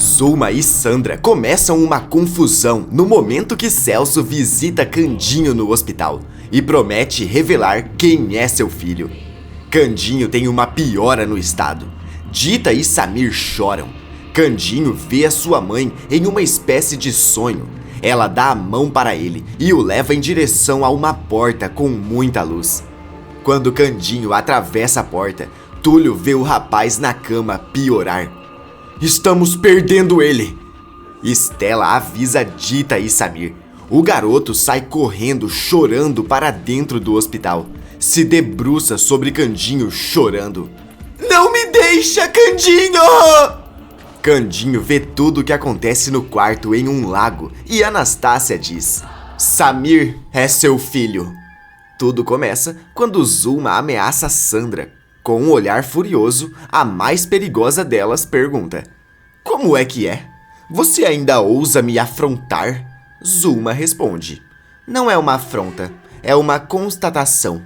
Zulma e Sandra começam uma confusão no momento que Celso visita Candinho no hospital e promete revelar quem é seu filho. Candinho tem uma piora no estado. Dita e Samir choram. Candinho vê a sua mãe em uma espécie de sonho. Ela dá a mão para ele e o leva em direção a uma porta com muita luz. Quando Candinho atravessa a porta, Túlio vê o rapaz na cama piorar. Estamos perdendo ele! Estela avisa Dita e Samir. O garoto sai correndo, chorando para dentro do hospital. Se debruça sobre Candinho, chorando. Não me deixa, Candinho! Candinho vê tudo o que acontece no quarto em um lago e Anastácia diz: Samir é seu filho. Tudo começa quando Zulma ameaça Sandra. Com um olhar furioso, a mais perigosa delas pergunta: Como é que é? Você ainda ousa me afrontar? Zulma responde: Não é uma afronta, é uma constatação.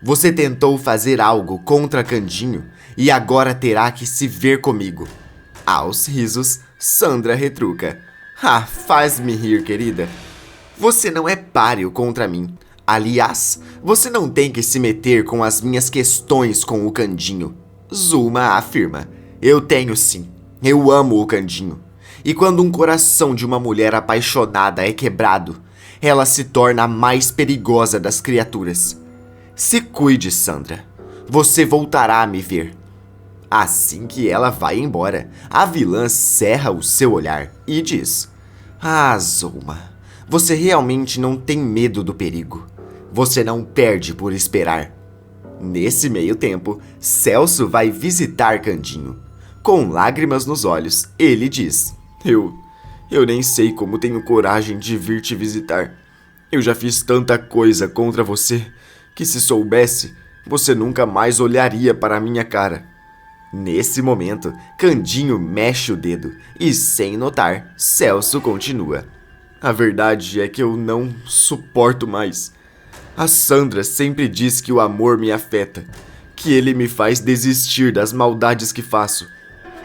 Você tentou fazer algo contra Candinho e agora terá que se ver comigo. Aos risos, Sandra retruca: faz-me rir, querida. Você não é páreo contra mim. Aliás, você não tem que se meter com as minhas questões com o Candinho. Zulma afirma: Eu tenho sim. Eu amo o Candinho. E quando um coração de uma mulher apaixonada é quebrado, ela se torna a mais perigosa das criaturas. Se cuide, Sandra. Você voltará a me ver. Assim que ela vai embora, a vilã cerra o seu olhar e diz: Zulma, você realmente não tem medo do perigo. Você não perde por esperar. Nesse meio tempo, Celso vai visitar Candinho. Com lágrimas nos olhos, ele diz: Eu nem sei como tenho coragem de vir te visitar. Eu já fiz tanta coisa contra você que, se soubesse, você nunca mais olharia para a minha cara. Nesse momento, Candinho mexe o dedo e, sem notar, Celso continua: A verdade é que eu não suporto mais. A Sandra sempre diz que o amor me afeta, que ele me faz desistir das maldades que faço.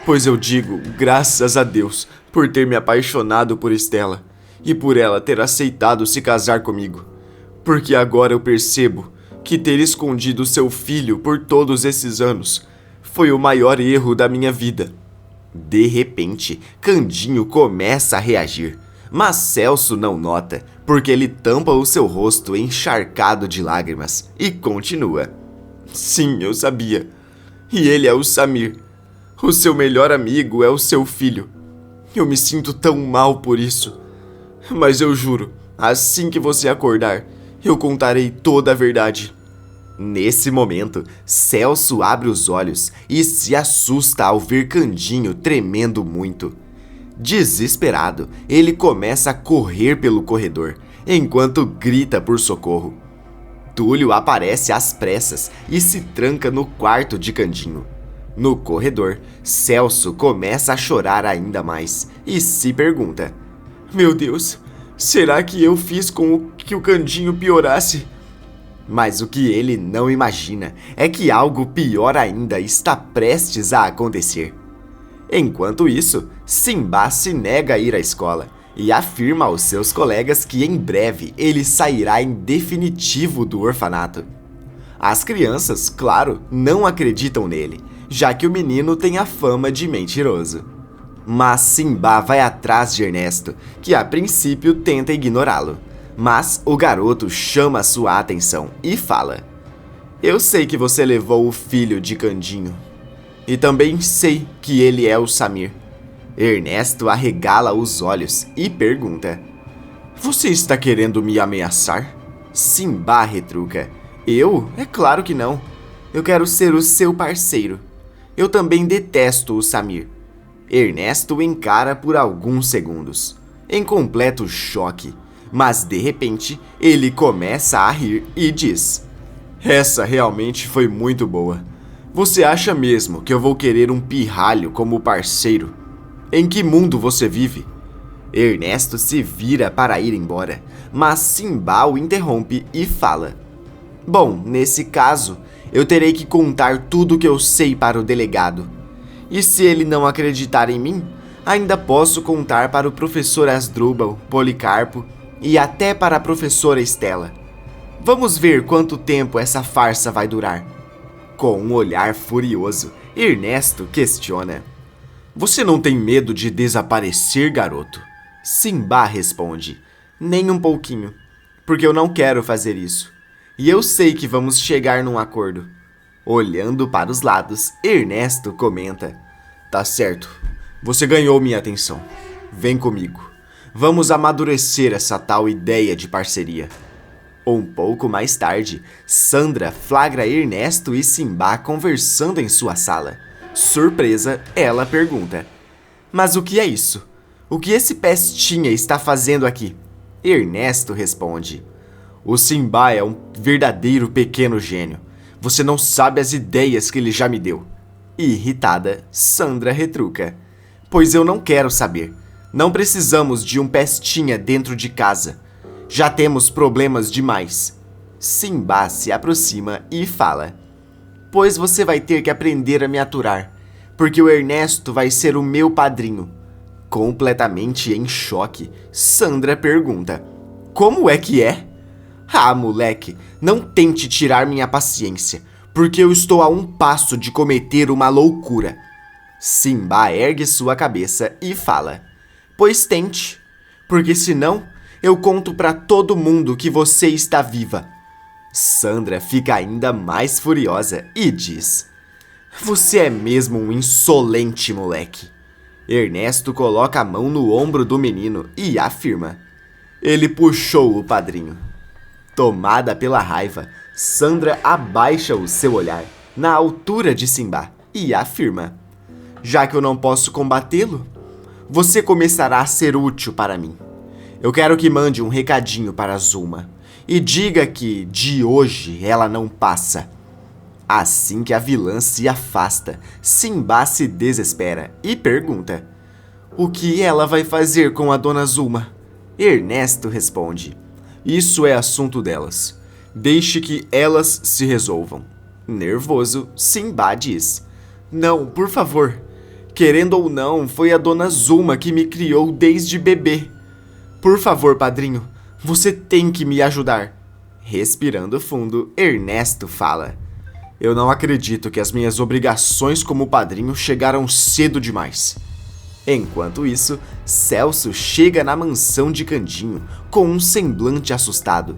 Pois eu digo, graças a Deus, por ter me apaixonado por Estela e por ela ter aceitado se casar comigo. Porque agora eu percebo que ter escondido seu filho por todos esses anos foi o maior erro da minha vida. De repente, Candinho começa a reagir, mas Celso não nota, porque ele tampa o seu rosto encharcado de lágrimas e continua: Sim, eu sabia. E ele é o Samir. O seu melhor amigo é o seu filho. Eu me sinto tão mal por isso. Mas eu juro, assim que você acordar, eu contarei toda a verdade. Nesse momento, Celso abre os olhos e se assusta ao ver Candinho tremendo muito. Desesperado, ele começa a correr pelo corredor, enquanto grita por socorro. Túlio aparece às pressas e se tranca no quarto de Candinho. No corredor, Celso começa a chorar ainda mais e se pergunta: Meu Deus, será que eu fiz com que o Candinho piorasse? Mas o que ele não imagina é que algo pior ainda está prestes a acontecer. Enquanto isso, Simba se nega a ir à escola e afirma aos seus colegas que em breve ele sairá em definitivo do orfanato. As crianças, claro, não acreditam nele, já que o menino tem a fama de mentiroso. Mas Simba vai atrás de Ernesto, que a princípio tenta ignorá-lo. Mas o garoto chama sua atenção e fala: Eu sei que você levou o filho de Candinho. E também sei que ele é o Samir. Ernesto arregala os olhos e pergunta: Você está querendo me ameaçar? Simba retruca: Eu? É claro que não. Eu quero ser o seu parceiro. Eu também detesto o Samir. Ernesto o encara por alguns segundos, em completo choque. Mas de repente, ele começa a rir e diz: Essa realmente foi muito boa. Você acha mesmo que eu vou querer um pirralho como parceiro? Em que mundo você vive? Ernesto se vira para ir embora, mas Simba o interrompe e fala: Bom, nesse caso, eu terei que contar tudo o que eu sei para o delegado. E se ele não acreditar em mim, Ainda posso contar para o professor Asdrubal, Policarpo e até para a professora Estela. Vamos ver quanto tempo essa farsa vai durar. Com um olhar furioso, Ernesto questiona: Você não tem medo de desaparecer, garoto? Simba responde: Nem um pouquinho, porque eu não quero fazer isso. E eu sei que vamos chegar num acordo. Olhando para os lados, Ernesto comenta: Tá certo, você ganhou minha atenção. Vem comigo. Vamos amadurecer essa tal ideia de parceria. Um pouco mais tarde, Sandra flagra Ernesto e Simba conversando em sua sala. Surpresa, ela pergunta: Mas o que é isso? O que esse pestinha está fazendo aqui? Ernesto responde: O Simba é um verdadeiro pequeno gênio. Você não sabe as ideias que ele já me deu. Irritada, Sandra retruca: Pois eu não quero saber. Não precisamos de um pestinha dentro de casa. Já temos problemas demais. Simba se aproxima e fala: Pois você vai ter que aprender a me aturar, porque o Ernesto vai ser o meu padrinho. Completamente em choque, Sandra pergunta: Como é que é? Ah, moleque, não tente tirar minha paciência, porque eu estou a um passo de cometer uma loucura. Simba ergue sua cabeça e fala: Pois tente, porque senão eu conto pra todo mundo que você está viva. Sandra fica ainda mais furiosa e diz: Você é mesmo um insolente, moleque. Ernesto coloca a mão no ombro do menino e afirma: Ele puxou o padrinho. Tomada pela raiva, Sandra abaixa o seu olhar na altura de Simba e afirma: Já que eu não posso combatê-lo, você começará a ser útil para mim. Eu quero que mande um recadinho para Zulma e diga que, de hoje, ela não passa. Assim que a vilã se afasta, Simba se desespera e pergunta: O que ela vai fazer com a dona Zulma? Ernesto responde: Isso é assunto delas. Deixe que elas se resolvam. Nervoso, Simba diz: Não, por favor. Querendo ou não, foi a dona Zulma que me criou desde bebê. Por favor, padrinho, você tem que me ajudar. Respirando fundo, Ernesto fala: Eu não acredito que as minhas obrigações como padrinho chegaram cedo demais. Enquanto isso, Celso chega na mansão de Candinho com um semblante assustado.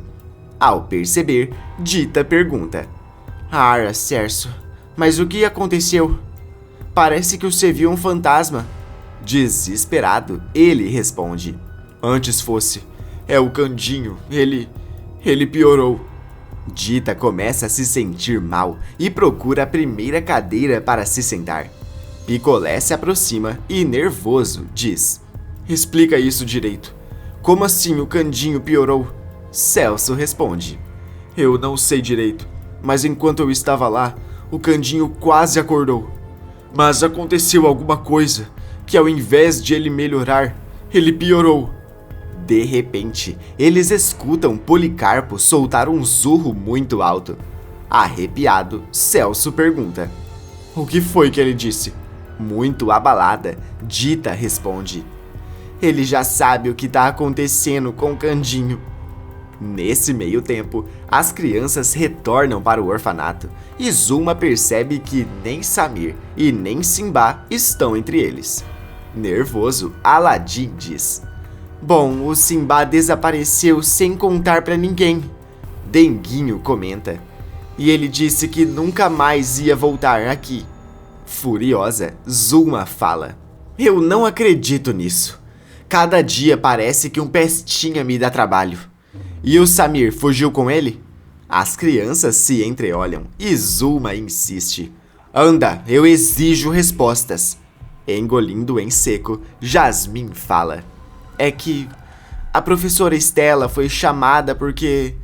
Ao perceber, Dita pergunta: Celso, mas o que aconteceu? Parece que você viu um fantasma. Desesperado, ele responde: Antes fosse. É o Candinho, ele piorou. Dita começa a se sentir mal e procura a primeira cadeira para se sentar. Picolé se aproxima e, nervoso, diz: Explica isso direito. Como assim o Candinho piorou? Celso responde: Eu não sei direito, mas enquanto eu estava lá, o Candinho quase acordou. Mas aconteceu alguma coisa, que ao invés de ele melhorar, ele piorou. De repente, eles escutam Policarpo soltar um zurro muito alto. Arrepiado, Celso pergunta: O que foi que ele disse? Muito abalada, Dita responde: Ele já sabe o que está acontecendo com o Candinho. Nesse meio tempo, as crianças retornam para o orfanato e Zulma percebe que nem Samir e nem Simba estão entre eles. Nervoso, Aladim diz: Bom, o Simba desapareceu sem contar pra ninguém. Denguinho comenta: E ele disse que nunca mais ia voltar aqui. Furiosa, Zulma fala: Eu não acredito nisso. Cada dia parece que um pestinha me dá trabalho. E o Samir fugiu com ele? As crianças se entreolham e Zulma insiste: Anda, eu exijo respostas. Engolindo em seco, Jasmin fala: É que a professora Estela foi chamada porque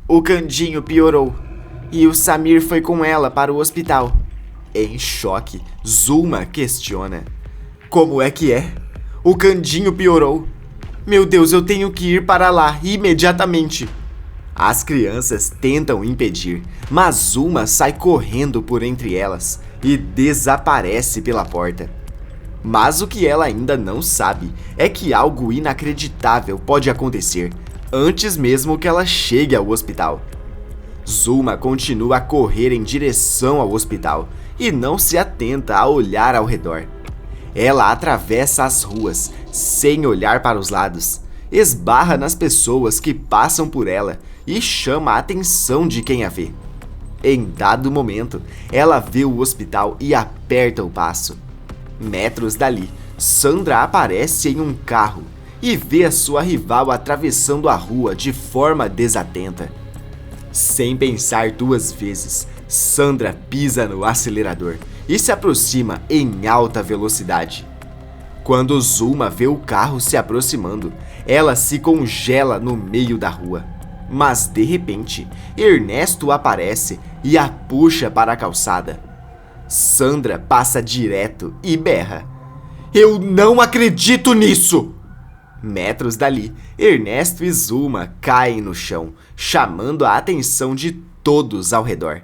o Candinho piorou e o Samir foi com ela para o hospital. Em choque, Zulma questiona: Como é que é? O Candinho piorou? Meu Deus, eu tenho que ir para lá imediatamente. As crianças tentam impedir, mas Zulma sai correndo por entre elas e desaparece pela porta. Mas o que ela ainda não sabe é que algo inacreditável pode acontecer antes mesmo que ela chegue ao hospital. Zulma continua a correr em direção ao hospital e não se atenta a olhar ao redor. Ela atravessa as ruas sem olhar para os lados, esbarra nas pessoas que passam por ela e chama a atenção de quem a vê. Em dado momento, ela vê o hospital e aperta o passo. Metros dali, Sandra aparece em um carro e vê a sua rival atravessando a rua de forma desatenta. Sem pensar duas vezes, Sandra pisa no acelerador e se aproxima em alta velocidade. Quando Zulma vê o carro se aproximando, ela se congela no meio da rua. Mas de repente, Ernesto aparece e a puxa para a calçada. Sandra passa direto e berra: "Eu não acredito nisso!" Metros dali, Ernesto e Zulma caem no chão, chamando a atenção de todos ao redor.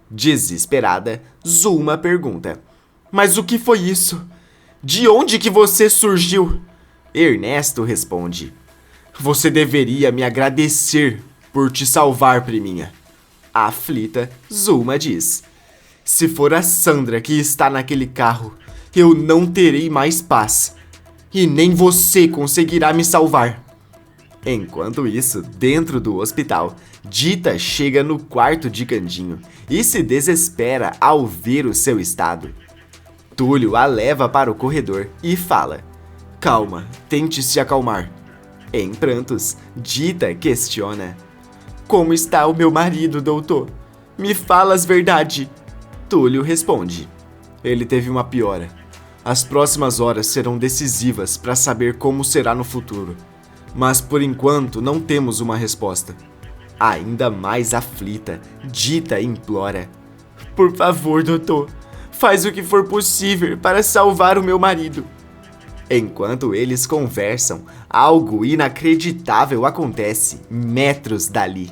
Desesperada, Zulma pergunta: "Mas o que foi isso? De onde que você surgiu?" Ernesto responde: "Você deveria me agradecer por te salvar, priminha." Aflita, Zulma diz: "Se for a Sandra que está naquele carro, eu não terei mais paz. E nem você conseguirá me salvar." Enquanto isso, dentro do hospital, Dita chega no quarto de Candinho e se desespera ao ver o seu estado. Túlio a leva para o corredor e fala: "Calma, tente se acalmar." Em prantos, Dita questiona: "Como está o meu marido, doutor? Me fala as verdade." Túlio responde: "Ele teve uma piora. As próximas horas serão decisivas para saber como será no futuro. Mas por enquanto não temos uma resposta." Ainda mais aflita, Dita implora: "Por favor, doutor, faz o que for possível para salvar o meu marido." Enquanto eles conversam, algo inacreditável acontece metros dali.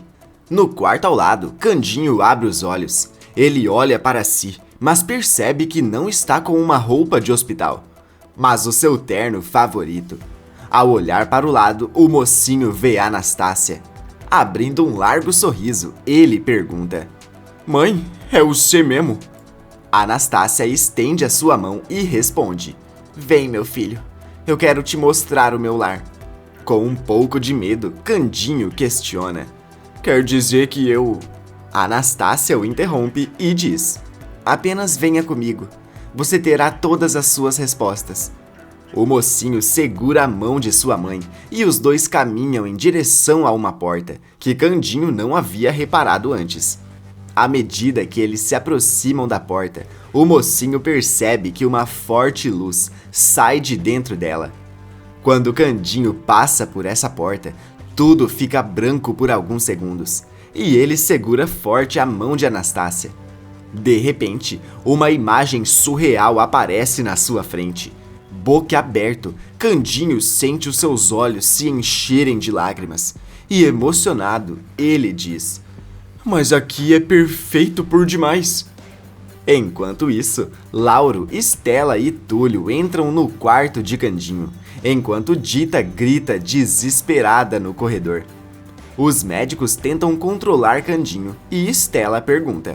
No quarto ao lado, Candinho abre os olhos. Ele olha para si, mas percebe que não está com uma roupa de hospital, mas o seu terno favorito. Ao olhar para o lado, o mocinho vê Anastácia. Abrindo um largo sorriso, ele pergunta: "Mãe, é você mesmo?" Anastácia estende a sua mão e responde: "Vem, meu filho, eu quero te mostrar o meu lar." Com um pouco de medo, Candinho questiona: "Quer dizer que eu..." Anastácia o interrompe e diz: "Apenas venha comigo, você terá todas as suas respostas." O mocinho segura a mão de sua mãe e os dois caminham em direção a uma porta que Candinho não havia reparado antes. À medida que eles se aproximam da porta, o mocinho percebe que uma forte luz sai de dentro dela. Quando Candinho passa por essa porta, tudo fica branco por alguns segundos e ele segura forte a mão de Anastácia. De repente, uma imagem surreal aparece na sua frente. Boquiaberto, Candinho sente os seus olhos se encherem de lágrimas e, emocionado, ele diz: "Mas aqui é perfeito por demais." Enquanto isso, Lauro, Estela e Túlio entram no quarto de Candinho, enquanto Dita grita desesperada no corredor. Os médicos tentam controlar Candinho e Estela pergunta: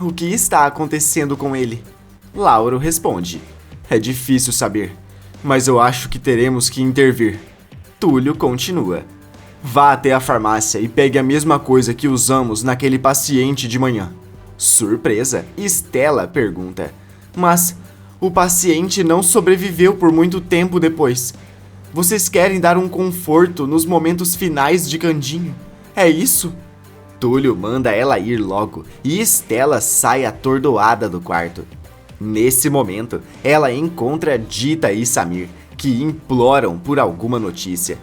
"O que está acontecendo com ele?" Lauro responde: "É difícil saber, mas eu acho que teremos que intervir." Túlio continua: "Vá até a farmácia e pegue a mesma coisa que usamos naquele paciente de manhã." Surpresa, Estela pergunta: "Mas o paciente não sobreviveu por muito tempo depois. Vocês querem dar um conforto nos momentos finais de Candinho, é isso?" Túlio manda ela ir logo e Estela sai atordoada do quarto. Nesse momento, ela encontra Dita e Samir, que imploram por alguma notícia.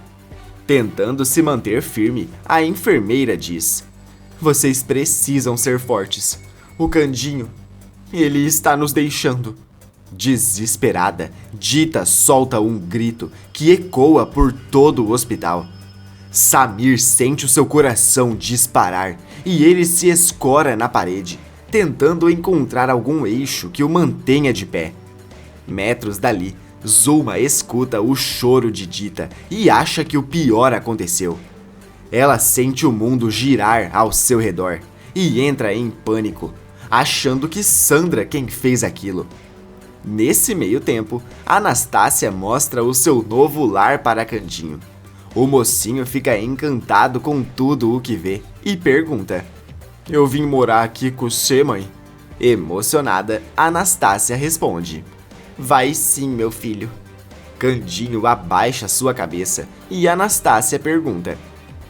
Tentando se manter firme, a enfermeira diz: "Vocês precisam ser fortes. O Candinho, ele está nos deixando." Desesperada, Dita solta um grito que ecoa por todo o hospital. Samir sente o seu coração disparar e ele se escora na parede, tentando encontrar algum eixo que o mantenha de pé. Metros dali, Zulma escuta o choro de Dita e acha que o pior aconteceu. Ela sente o mundo girar ao seu redor e entra em pânico, achando que Sandra quem fez aquilo. Nesse meio tempo, Anastácia mostra o seu novo lar para Candinho. O mocinho fica encantado com tudo o que vê e pergunta: "Eu vim morar aqui com você, mãe?" Emocionada, Anastácia responde: "Vai sim, meu filho." Candinho abaixa sua cabeça e Anastácia pergunta: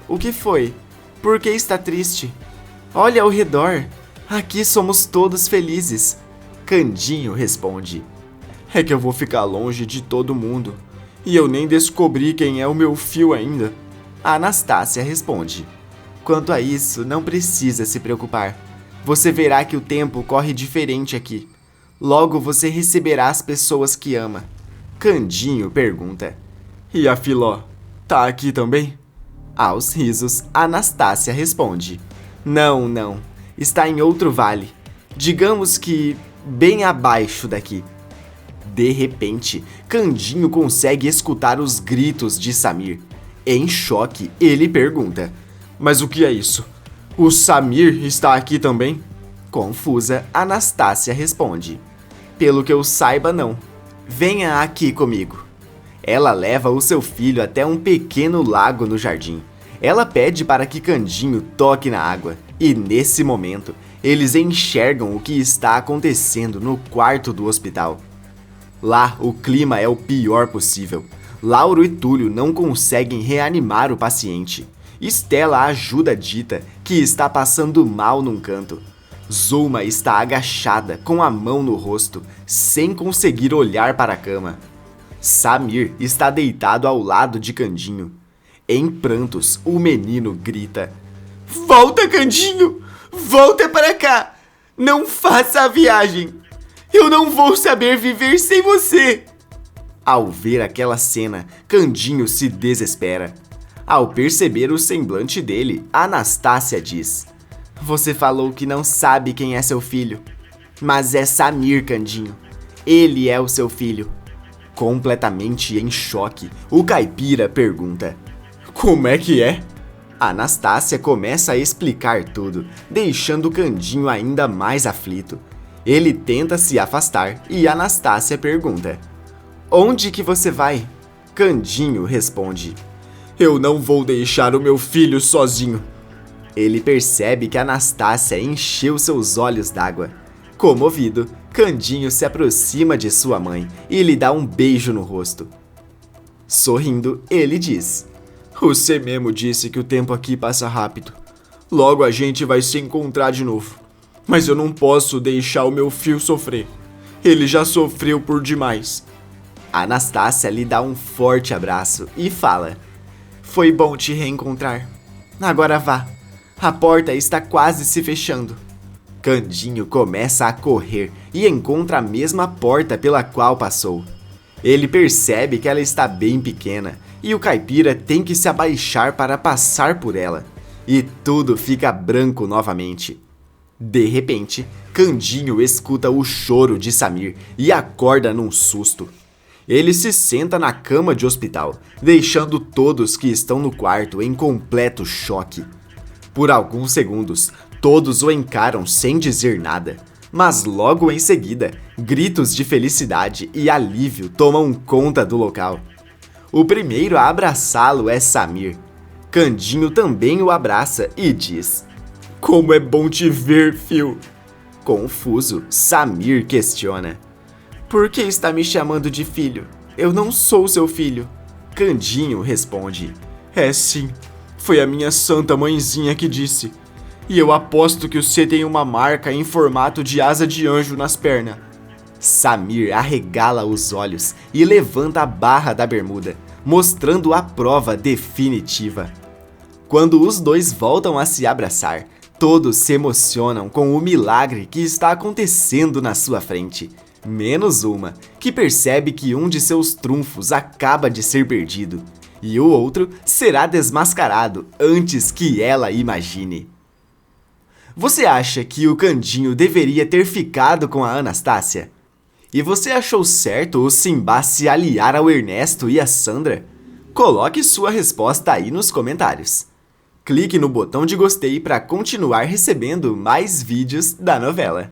"O que foi? Por que está triste? Olha ao redor, aqui somos todos felizes." Candinho responde: "É que eu vou ficar longe de todo mundo, e eu nem descobri quem é o meu fio ainda." Anastácia responde: "Quanto a isso, não precisa se preocupar. Você verá que o tempo corre diferente aqui. Logo você receberá as pessoas que ama." Candinho pergunta: "E a Filó, tá aqui também?" Aos risos, Anastácia responde: Não, está em outro vale. Digamos que bem abaixo daqui." De repente, Candinho consegue escutar os gritos de Samir. Em choque, ele pergunta: "Mas o que é isso? O Samir está aqui também?" Confusa, Anastácia responde: "Pelo que eu saiba, não. Venha aqui comigo." Ela leva o seu filho até um pequeno lago no jardim. Ela pede para que Candinho toque na água. E nesse momento, eles enxergam o que está acontecendo no quarto do hospital. Lá, o clima é o pior possível. Lauro e Túlio não conseguem reanimar o paciente. Estela ajuda Dita, que está passando mal num canto. Zulma está agachada, com a mão no rosto, sem conseguir olhar para a cama. Samir está deitado ao lado de Candinho. Em prantos, o menino grita: "Volta, Candinho! Volta para cá! Não faça a viagem! Eu não vou saber viver sem você!" Ao ver aquela cena, Candinho se desespera. Ao perceber o semblante dele, Anastácia diz: "Você falou que não sabe quem é seu filho. Mas é Samir, Candinho. Ele é o seu filho." Completamente em choque, o caipira pergunta: "Como é que é?" Anastácia começa a explicar tudo, deixando Candinho ainda mais aflito. Ele tenta se afastar e Anastácia pergunta: "Onde que você vai?" Candinho responde: "Eu não vou deixar o meu filho sozinho." Ele percebe que Anastácia encheu seus olhos d'água. Comovido, Candinho se aproxima de sua mãe e lhe dá um beijo no rosto. Sorrindo, ele diz: "Você mesmo disse que o tempo aqui passa rápido. Logo a gente vai se encontrar de novo. Mas eu não posso deixar o meu filho sofrer. Ele já sofreu por demais." Anastácia lhe dá um forte abraço e fala: "Foi bom te reencontrar. Agora vá. A porta está quase se fechando." Candinho começa a correr e encontra a mesma porta pela qual passou. Ele percebe que ela está bem pequena e o caipira tem que se abaixar para passar por ela. E tudo fica branco novamente. De repente, Candinho escuta o choro de Samir e acorda num susto. Ele se senta na cama de hospital, deixando todos que estão no quarto em completo choque. Por alguns segundos, todos o encaram sem dizer nada, mas logo em seguida, gritos de felicidade e alívio tomam conta do local. O primeiro a abraçá-lo é Samir. Candinho também o abraça e diz: "Como é bom te ver, fio." Confuso, Samir questiona: "Por que está me chamando de filho? Eu não sou seu filho." Candinho responde: "É sim, foi a minha santa mãezinha que disse. E eu aposto que você tem uma marca em formato de asa de anjo nas pernas." Samir arregala os olhos e levanta a barra da bermuda, mostrando a prova definitiva. Quando os dois voltam a se abraçar, todos se emocionam com o milagre que está acontecendo na sua frente. Menos uma, que percebe que um de seus trunfos acaba de ser perdido, e o outro será desmascarado antes que ela imagine. Você acha que o Candinho deveria ter ficado com a Anastácia? E você achou certo o Simba se aliar ao Ernesto e a Sandra? Coloque sua resposta aí nos comentários. Clique no botão de gostei para continuar recebendo mais vídeos da novela.